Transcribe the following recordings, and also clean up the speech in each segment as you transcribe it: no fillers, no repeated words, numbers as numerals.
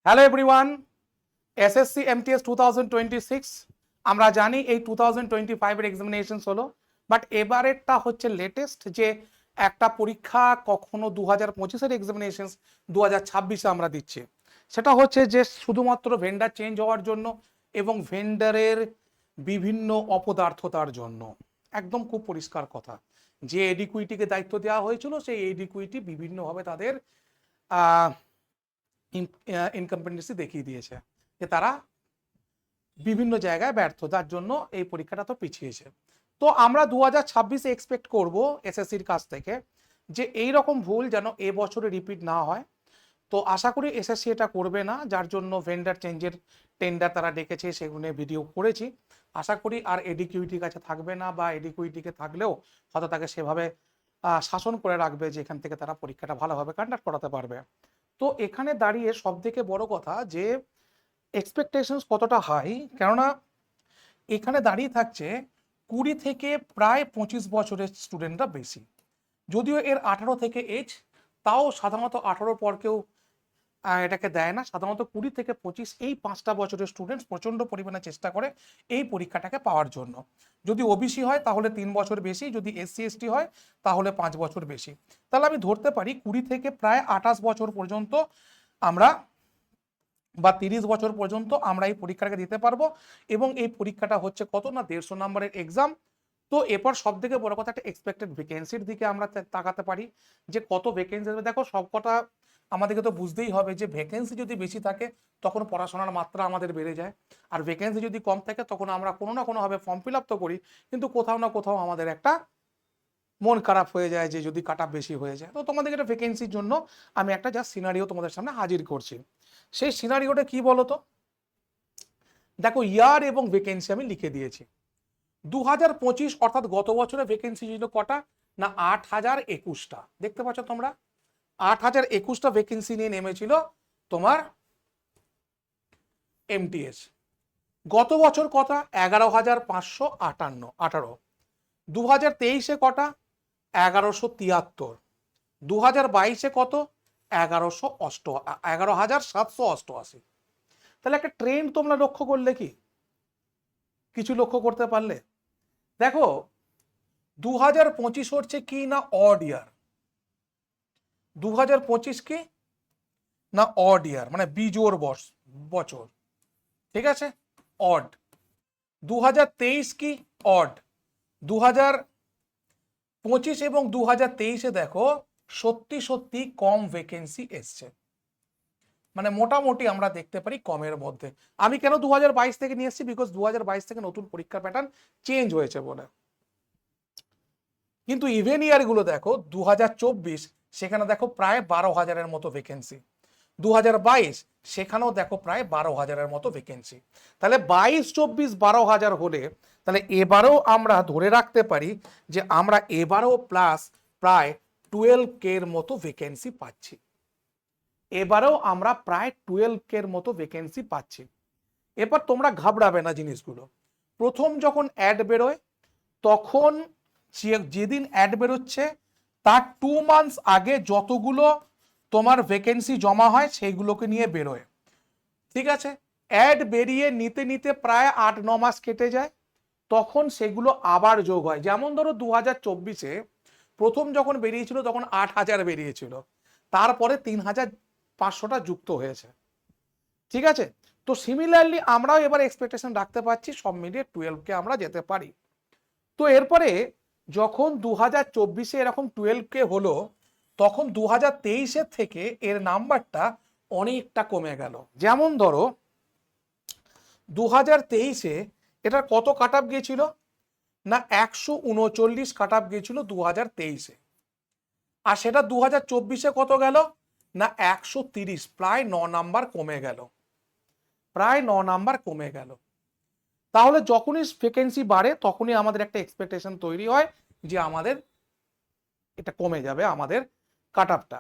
Hello everyone, SSC MTS 2026 আমরা জানি এই 2025 এর এক্সামিনেশনস হলো, বাট এবারেরটা হচ্ছে লেটেস্ট যে একটা পরীক্ষা কখনো 2025 এর এক্সামিনেশনস 2026 এ আমরা দিচ্ছি। সেটা হচ্ছে যে শুধুমাত্র ভেন্ডার চেঞ্জ হওয়ার জন্য এবং ভেন্ডারের বিভিন্ন অপদার্থতার জন্য। একদম খুব পরিষ্কার কথা, যে এডিকুইটিকে দায়িত্ব দেওয়া হয়েছিল সেই এডিকুইটি বিভিন্নভাবে তাদের ইনকম্পিটেন্সি দেখিয়ে দিয়েছে, যে তারা বিভিন্ন জায়গায় ব্যর্থ, যার জন্য এই পরীক্ষাটা তো পিছিয়েছে। তো আমরা 2026 এক্সপেক্ট করব এসএসসির কাছ থেকে যে এই রকম ভুল যেন এবছরে রিপিট না হয়। তো আশা করি এসএসসি এটা করবে না, যার জন্য ভেন্ডার চেঞ্জের টেন্ডার তারা ডেকেছে, সেগুলো ভিডিও করেছি। আশা করি আর এডিকিউইটির কাছে থাকবে না, বা এডিকিউইটিকে থাকলেও হয়তো তাকে সেভাবে শাসন করে রাখবে যে এখান থেকে তারা পরীক্ষাটা ভালোভাবে কন্ডাক্ট করাতে পারবে। তো এখানে দাঁড়িয়ে সব থেকে বড় কথা যে এক্সপেকটেশনস কতটা হাই, কেননা এখানে দাঁড়িয়ে থাকছে 20 থেকে প্রায় 25 বছরের স্টুডেন্টরা বেশি। যদিও এর 18 থেকে এজ, তাও সাধারণত 18 পর কেউ এটাকে দেয় না। সাধারণত 20 থেকে 25 এই 5টা বছরের স্টুডেন্টস প্রচণ্ড পরিমাণে চেষ্টা করে এই পরীক্ষাটাকে পাওয়ার জন্য। যদি ওবিসি হয় তাহলে 3 বছর বেশি, যদি এসসি এসটি হয় তাহলে 5 বছর বেশি। তাহলে আমি ধরতে পারি 20 থেকে প্রায় 28 বছর পর্যন্ত আমরা, বা 30 বছর পর্যন্ত আমরা এই পরীক্ষাটাকে দিতে পারবো। এবং এই পরীক্ষাটা হচ্ছে কত না 150 নম্বরের এক্সাম। তো এরপর সব থেকে বড় কথা একটা এক্সপেক্টেড ভ্যাকেন্সির দিকে আমরা তাকাতে পারি, যে কত ভ্যাকেন্সি। দেখো সব কটা আমাদেরকে তো বুঝতেই হবে যে ভ্যাকেন্সি যদি বেশি থাকে তখন পড়াশোনার মাত্রা আমাদের বেড়ে যায়, আর ভ্যাকেন্সি যদি কম থাকে তখন আমরা কোনো না কোনোভাবে ফর্ম ফিল আপ তো করি, কিন্তু কোথাও না কোথাও আমাদের একটা মন খারাপ হয়ে যায় যে যদি কাট অফ বেশি হয়ে যায়। তো তোমাদের একটা ভ্যাকেন্সির জন্য আমি একটা জাস্ট সিনারিও তোমাদের সামনে হাজির করছি। সেই সিনারিওটা কি বলতো, দেখো ইয়ার এবং ভ্যাকেন্সি আমি লিখে দিয়েছি। 2025 অর্থাৎ গত বছরে ভ্যাকেন্সি ছিল কটা না 8021টা। দেখতে পাচ্ছ তোমরা 8021টা ভ্যাকেন্সি নিয়ে নেমেছিল তোমার এমটিএস। গত বছর কটা 11,518। 2023-এ কটা 1173। 2022-এ কত 11,788। তাহলে একটা ট্রেন্ড তোমরা লক্ষ্য করলে কি, কিছু লক্ষ্য করতে পারলে? দেখো 2025 হচ্ছে কি না অড ইয়ার, 2025 কি না অড ইয়ার, মানে বিজোড় বছর, ঠিক আছে, অড। 2023 কি অড। 2025 এবং 2023-এ দেখো সত্যি সত্যি কম ভ্যাকেন্সি এসছে, মানে মোটামুটি আমরা দেখতে পারি কমের মধ্যে। আমি কেন 2022 থেকে নিয়ে এসেছি, বিকজ 2022 থেকে নতুন পরীক্ষা প্যাটার্ন চেঞ্জ হয়েছে বলে। কিন্তু ইভেন ইয়ার গুলো দেখো 2024, সেখানে দেখো প্রায় 12,000-এর মতো ভ্যাকেন্সি। 2022 সেখানেও দেখো প্রায় 12,000-এর মতো ভ্যাকেন্সি। তাহলে 22-24 12,000 হলে তাহলে এবারেও আমরা ধরে রাখতে পারি যে আমরা এবারেও প্লাস প্রায় 12K-এর মতো ভ্যাকেন্সি পাচ্ছি। এবারেও আমরা প্রায় 12K-এর মতো ভ্যাকেন্সি পাচ্ছি। এবার তোমরা ঘাবড়াবে না জিনিসগুলো। প্রথম যখন অ্যাড বেরোয় তখন যেদিন অ্যাড বেরোচ্ছে তার 2 মান্থস আগে যতগুলো তোমার ভ্যাকেন্সি জমা হয় সেইগুলোকে নিয়ে বেরোয়, ঠিক আছে। অ্যাড বেরিয়ে নিতে নিতে প্রায় 8-9 মাস কেটে যায়, তখন সেগুলো আবার যোগ হয়। যেমন ধরো 2024-এ প্রথম যখন বেরিয়েছিল তখন 8,000 বেরিয়েছিল, তারপরে 3,500টা যুক্ত হয়েছে, ঠিক আছে। তো সিমিলারলি আমরাও এবার এক্সপেকটেশন রাখতে পারছি সব মিলিয়ে 12K আমরা যেতে পারি। তো এরপরে যখন 2024-এ এরকম 12K হলো, তখন 2023-এর থেকে এর নাম্বারটা অনেকটা কমে গেল। যেমন ধরো 2023-এ এটার কত কাট অফ গিয়েছিল না 139 কাট অফ গিয়েছিল 2023-এ, আর সেটা 2024-এ কত গেল না 130, প্রায় 9 নাম্বার কমে গেল, প্রায় 9 নাম্বার কমে গেল। তাহলে যখনই ভ্যাকেন্সি বাড়ে তখনই আমাদের একটা এক্সপেকটেশন তৈরি হয় যে আমাদের এটা কমে যাবে আমাদের কাট অফটা।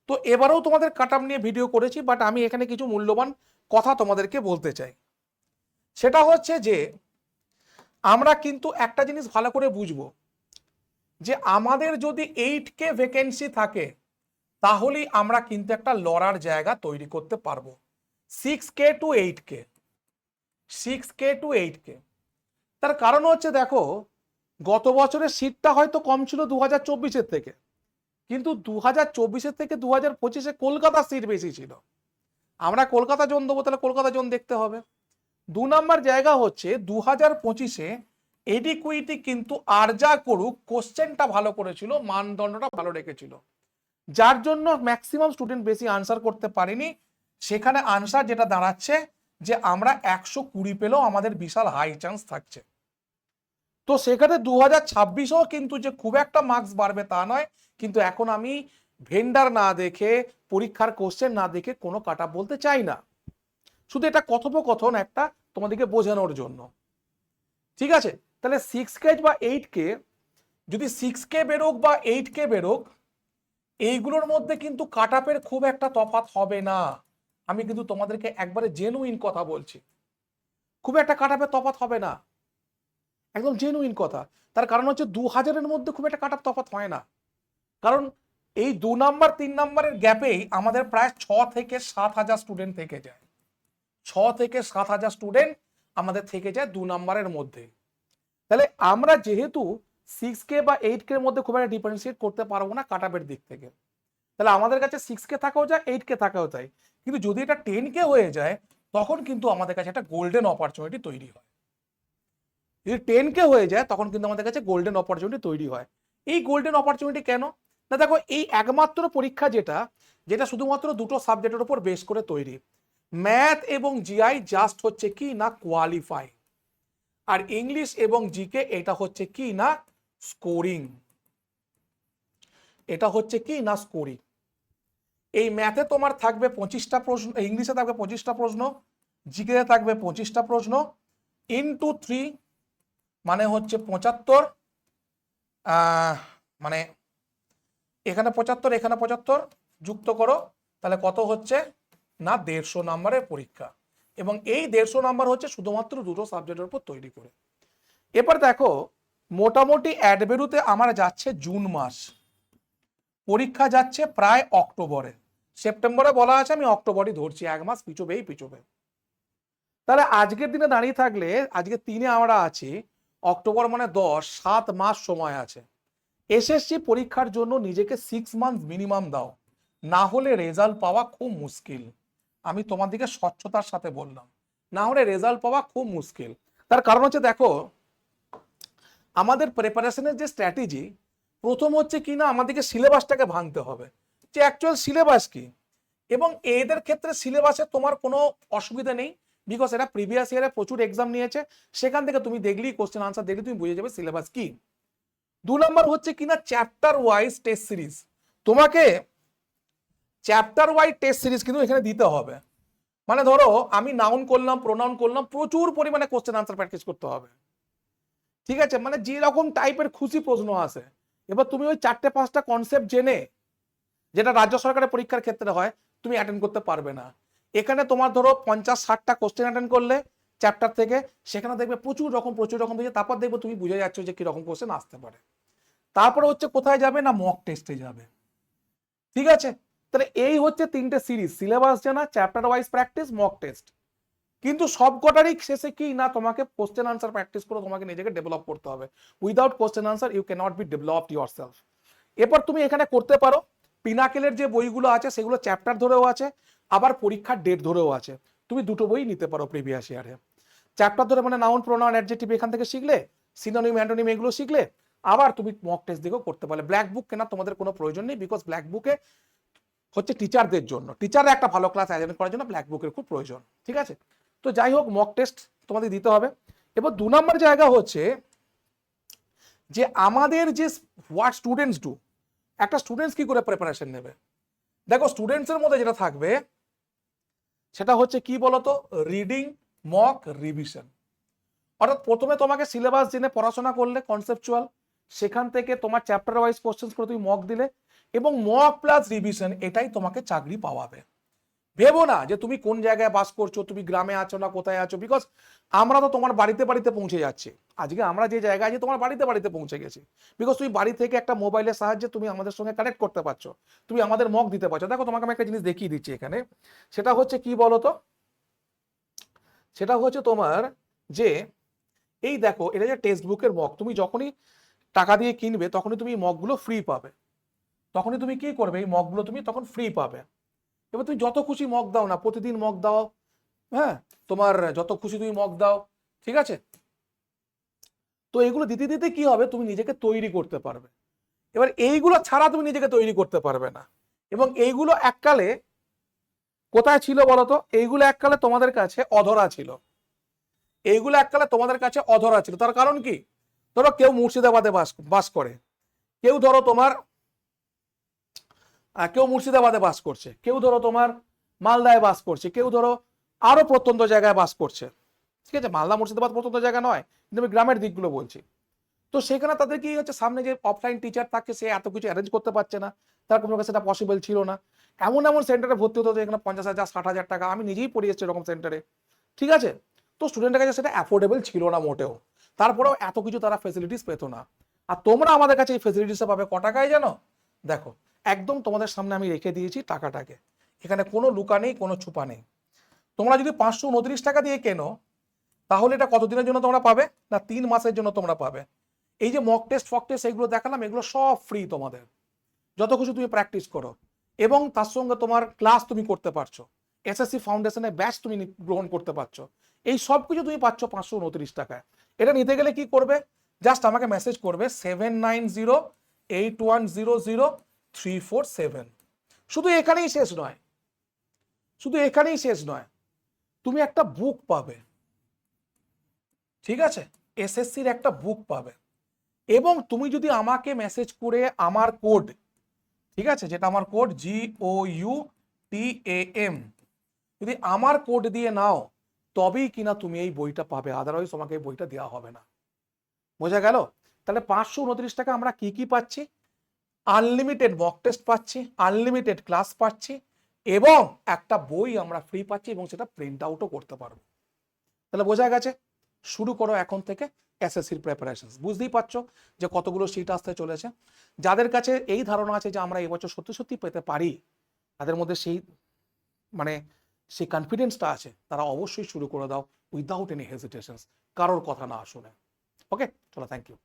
তো এবারেও তোমাদের কাট অফ নিয়ে ভিডিও করেছি, বাট আমি এখানে কিছু মূল্যবান কথা তোমাদেরকে বলতে চাই। সেটা হচ্ছে যে আমরা কিন্তু একটা জিনিস ভালো করে বুঝবো, যে আমাদের যদি 8K ভ্যাকেন্সি থাকে তাহলেই আমরা কিন্তু একটা লড়ার জায়গা তৈরি করতে পারবো। 6K two 8K, 6K two 8K। তার কারণ হচ্ছে দেখো, গত বছরের সিটটা হয়তো কম ছিল 2024-এর থেকে, কিন্তু 2024-এর থেকে 2025-এ কলকাতার সিট বেশি ছিল। আমরা কলকাতা জোন দেবো, তাহলে কলকাতা জোন দেখতে হবে। 2 নম্বর জায়গা হচ্ছে 2025-এ এডিকুইটি কিন্তু আর যা করুক কোশ্চেনটা ভালো করেছিল, মানদণ্ডটা ভালো রেখেছিল, যার জন্য ম্যাক্সিমাম স্টুডেন্ট বেশি আনসার করতে পারেনি। সেখানে আনসার যেটা দাঁড়াচ্ছে যে আমরা 120 পেলেও আমাদের বিশাল হাই চান্স থাকছে। তো সেখানে 2026-ও কিন্তু যে খুব একটা মার্কস বাড়বে তা নয়, কিন্তু এখন আমি ভেন্ডার না দেখে, পরীক্ষার কোশ্চেন না দেখে কোনো কাট অফ বলতে চাই না, শুধু এটা কথোপকথন একটা তোমাদেরকে বোঝানোর জন্য। ঠিক আছে, তাহলে 6K বা 8K, যদি 6K বেরোক বা 8K বেরোক, এইগুলোর মধ্যে কিন্তু কাট অফের খুব একটা তফাৎ হবে না। আমি কিন্তু তোমাদেরকে একবারে জেনুইন কথা বলছি, খুব একটা কাট অফের তফাৎ হবে না, একদম জেনুইন কথা। তার কারণ হচ্ছে 2000-এর মধ্যে খুব একটা কাট অফ তফাৎ হয় না, কারণ এই 2 নাম্বার 3 নাম্বারের গ্যাপেই আমাদের প্রায় 6 থেকে 7,000 স্টুডেন্ট থেকে যায়, 6 থেকে 7,000 স্টুডেন্ট আমাদের থেকে যায় 2 নাম্বারের মধ্যে। তাহলে আমরা যেহেতু 6K বা 8K এর মধ্যে খুব একটা ডিফারেন্সিয়েট করতে পারবো না কাট অফের দিক থেকে, তাহলে আমাদের কাছে 6K থাকাও যায়, 8K থাকাও যায়, কিন্তু যদি এটা 10K হয়ে যায় তখন কিন্তু আমাদের কাছে একটা গোল্ডেন অপরচুনিটি তৈরি হয়। যদি 10K হয়ে যায় তখন কিন্তু আমাদের কাছে গোল্ডেন অপরচুনিটি তৈরি হয়। এই গোল্ডেন অপরচুনিটি কেন না, দেখো এই একমাত্র পরীক্ষা যেটা যেটা শুধুমাত্র দুটো সাবজেক্টের উপর বেস করে তৈরি, ম্যাথ এবং জিআই জাস্ট হচ্ছে কি না কোয়ালিফাই, আর ইংলিশ এবং জিকে এটা হচ্ছে কি না স্কোরিং, এটা হচ্ছে কি না স্কোরিং। এই ম্যাথে তোমার থাকবে 25টা প্রশ্ন, ইংলিশে থাকবে 25টা প্রশ্ন, জিকে থাকবে 25টা প্রশ্ন, ইনটু 3 মানে হচ্ছে 75, মানে এখানে 75 এখানে 75 যুক্ত করো, তাহলে কত হচ্ছে না 150 নাম্বারের পরীক্ষা, এবং এই 150 নাম্বার হচ্ছে শুধুমাত্র দুটো সাবজেক্টের উপর তৈরি করে। এবার দেখো মোটামুটি অ্যাডভেরুতে আমার যাচ্ছে জুন মাস, পরীক্ষা যাচ্ছে প্রায় অক্টোবরে, সেপ্টেম্বরে বলা আছে, আমি অক্টোবরই ধরছি, 1 মাস পিছবেই পিছবে। তাহলে আজকের দিনে দাঁড়িয়ে থাকলে, আজকে 3-এ আমরা আছি, অক্টোবর মানে 10, 7 মাস সময় আছে। এসএসসি পরীক্ষার জন্য নিজেকে 6 মান্থ মিনিমাম দাও, না হলে রেজাল্ট পাওয়া খুব মুশকিল। আমি তোমাদেরকে স্বচ্ছতার সাথে বললাম, না হলে রেজাল্ট পাওয়া খুব মুশকিল। তার কারণ হচ্ছে দেখো, আমাদের প্রিপারেশনের যে স্ট্র্যাটেজি, প্রথম হচ্ছে কি না আমাদেরকে সিলেবাসটাকে ভাঙতে হবে, যে অ্যাকচুয়াল সিলেবাস কি, এবং এদের ক্ষেত্রে সিলেবাসে তোমার কোনো অসুবিধা নেই, বিকজ এরা প্রিভিয়াস ইয়ারে প্রচুর এক্সাম নিয়েছে, সেখান থেকে তুমি দেখলেই কোশ্চেন আনসার দেখলে তুমি বুঝে যাবে সিলেবাস কি। 2 নম্বর হচ্ছে কিনা চ্যাপ্টার ওয়াইজ টেস্ট সিরিজ, তোমাকে চ্যাপ্টার ওয়াইজ টেস্ট সিরিজ কিন্তু এখানে দিতে হবে। মানে ধরো আমি নাউন করলাম, প্রোনাউন করলাম, প্রচুর পরিমাণে কোশ্চেন আনসার প্র্যাকটিস করতে হবে, ঠিক আছে, মানে যেরকম টাইপের খুশি প্রশ্ন আসে, এবার তুমি ওই 4-5টা কনসেপ্ট জেনে, যেটা রাজ্য সরকারের পরীক্ষার ক্ষেত্রে হয়, তুমি অ্যাটেন্ড করতে পারবে না। এখানে তোমার ধরো 50-60টা কোশ্চেন অ্যাটেন্ড করলে চ্যাপ্টার থেকে, সেখানে দেখবে প্রচুর রকম থেকে, তারপর দেখবে তুমি বুঝে যাচ্ছ যে কিরকম কোশ্চেন আসতে পারে। তারপরে হচ্ছে কোথায় যাবে না মক টেস্টে যাবে, ঠিক আছে। তাহলে এই হচ্ছে 3টে সিরিজ, সিলেবাস জানা, chapter wise practice, mock test. কিন্তু সবকটারই শেষে কি না তোমাকে কোশ্চেন আনসার প্র্যাকটিস করে তোমাকে নিজেকে ডেভেলপ করতে হবে। Without question answer you can not be developed yourself. এরপর তুমি এখানে করতে পারো, পিনাকেলের যে বইগুলো আছে সেগুলো চ্যাপ্টার ধরেও আছে, আবার পরীক্ষার ডেট ধরেও আছে, তুমি দুটো বই নিতে পারো প্রিভিয়াস ইয়ারে। চ্যাপ্টার ধরে মানে নাউন, প্রোনাউন, অ্যাডজেক্টিভ এখান থেকে শিখলে, সিনোনিম, অ্যান্টোনিম এগুলো শিখলে, আবার তুমি মক টেস্ট দিকেও করতে পারলে। ব্ল্যাক বুক কেনার তোমাদের কোনো প্রয়োজন নেই, বিকজ ব্ল্যাক বুকে হচ্ছে টিচারদের জন্য, টিচাররা একটা ভালো ক্লাস অ্যাটেন্ড করার জন্য ব্ল্যাক বুকের খুব প্রয়োজন, ঠিক আছে। তো যাই হোক, মক টেস্ট তোমাদের দিতে হবে। এবার 2 নম্বর জায়গা হচ্ছে যে আমাদের যে হোয়াট স্টুডেন্টস ডু, একটা স্টুডেন্টস কি করে প্রিপারেশন নেবে। দেখো স্টুডেন্টসের মধ্যে যেটা থাকবে সেটা হচ্ছে কি বলতো, রিডিং, মক, রিভিশন। অর্থাৎ প্রথমে তোমাকে সিলেবাস জেনে পড়াশোনা করলে কনসেপচুয়াল, সেখান থেকে তোমার চ্যাপ্টার ওয়াইজ কোশ্চেন করে তুমি মক দিলে, এবং মক প্লাস রিভিশন, এটাই তোমাকে চাকরি পাওয়াবে। ভেবো না যে তুমি কোন জায়গায় বাস করছো, তুমি গ্রামে আছো না কোথায় আছো, বিকজ আমরা তো তোমার বাড়িতে বাড়িতে পৌঁছে যাচ্ছি। আজকে আমরা যে জায়গায় আছি তোমার বাড়িতে বাড়িতে পৌঁছে গেছি, বিকজ তুমি বাড়ি থেকে একটা মোবাইলের সাহায্যে তুমি আমাদের সঙ্গে কানেক্ট করতে পারছো, তুমি আমাদের মক দিতে পারছো। দেখো তোমাকে আমি একটা জিনিস দেখিয়ে দিচ্ছি এখানে, সেটা হচ্ছে কি বলতো, সেটা হচ্ছে তোমার যে এই দেখো, এটা যে টেক্সট বুকের মক, তুমি যখনই টাকা দিয়ে কিনবে তখনই তুমি মকগুলো ফ্রি পাবে, তখনই তুমি কি করবে, এই মকগুলো তুমি তখন ফ্রি পাবে। এবার তুমি যত খুশি মক দাও না, প্রতিদিন মক দাও, হ্যাঁ, তোমার যত খুশি তুমি মক দাও, ঠিক আছে। তো এইগুলো দিতে দিতে কি হবে, তুমি নিজেকে তৈরি করতে পারবে। এবার এইগুলো ছাড়া তুমি নিজেকে তৈরি করতে পারবে না। এবং এইগুলো এককালে কোথায় ছিল বলতো, এইগুলো এককালে তোমাদের কাছে অধরা ছিল, এইগুলো এককালে তোমাদের কাছে অধরা ছিল। তার কারণ কি, ধরো কেউ মুর্শিদাবাদে বাস করে, কেউ ধরো তোমার কেউ মুর্শিদাবাদে বাস করছে, কেউ ধরো তোমার মালদায় বাস করছে, কেউ ধরো আরো প্রত্যন্ত জায়গায় বাস করছে, ঠিক আছে। মালদা মুর্শিদাবাদ প্রত্যন্ত জায়গা নয়, কিন্তু আমি গ্রামের দিকগুলো বলছি। তো সেখানে তাদের কি হচ্ছে, সামনে যে অফলাইন টিচার থাকে সে এত কিছু অ্যারেঞ্জ করতে পারছে না, তার কোনো কাছে সেটা পসিবল ছিল না। এমন এমন সেন্টারে ভর্তি হতে হতো এখানে 50,000 60,000 টাকা, আমি নিজেই পড়ে এসেছি এরকম সেন্টারে, ঠিক আছে। তো স্টুডেন্টের কাছে সেটা অ্যাফোর্ডেবল ছিল না মোটেও, তারপরেও এত কিছু তারা ফেসিলিটিস পেতো না। আর তোমরা আমাদের কাছে এই ফেসিলিটিসটা পাবে ক টাকায় জানো, দেখো একদম তোমাদের সামনে আমি রেখে দিয়েছি টাকাটাকে, এখানে কোনো লুকা নেই, কোনো ছুপা নেই। তোমরা যদি 529 টাকা দিয়ে কেনো, তাহলে এটা কতদিনের জন্য তোমরা পাবে না, 3 মাসের জন্য তোমরা পাবে। এই যে মক টেস্ট ফক টেস্ট এগুলো দেখালাম, এগুলো সব ফ্রি তোমাদের, যত কিছু তুমি প্র্যাকটিস করো, এবং তার সঙ্গে তোমার ক্লাস তুমি করতে পারছো, এসএসসি ফাউন্ডেশনে ব্যাচ তুমি গ্রহণ করতে পারছো, এই সব কিছু তুমি পাচ্ছ 529 টাকায়। এটা নিতে গেলে কি করবে, জাস্ট আমাকে মেসেজ করবে 7908100347। শুধু এখানেই শেষ নয়, শুধু এখানেই শেষ নয়, তুমি একটা বুক পাবে, ঠিক আছে, এসএসসির একটা বুক পাবে। এবং তুমি যদি আমাকে মেসেজ করে আমার কোড, ঠিক আছে, যেটা আমার কোড GOUTAM, যদি আমার কোড দিয়ে নাও তবেই কিনা তুমি এই বইটা পাবে, আদারওয়াইজ তোমাকে এই বইটা দেওয়া হবে না। বোঝা গেল? তাহলে 529 টাকা আমরা কি কি পাচ্ছি, আনলিমিটেড মক টেস্ট পাচ্ছি, আনলিমিটেড ক্লাস পাচ্ছি, এবং একটা বই আমরা ফ্রি পাচ্ছি, এবং সেটা প্রিন্ট আউটও করতে পারবো। তাহলে বোঝা গেছে, শুরু করো এখন থেকে এসএসসির প্রিপারেশন। বুঝতেই পারছো যে কতগুলো সিট আসতে চলেছে। যাদের কাছে এই ধারণা আছে যে আমরা এবছর সত্যি সত্যি পেতে পারি, তাদের মধ্যে সেই মানে সেই কনফিডেন্সটা আছে, তারা অবশ্যই শুরু করে দাও উইদাউট এনি হেজিটেশনস, কারোর কথা না শুনে। ওকে, চলো, থ্যাংক ইউ।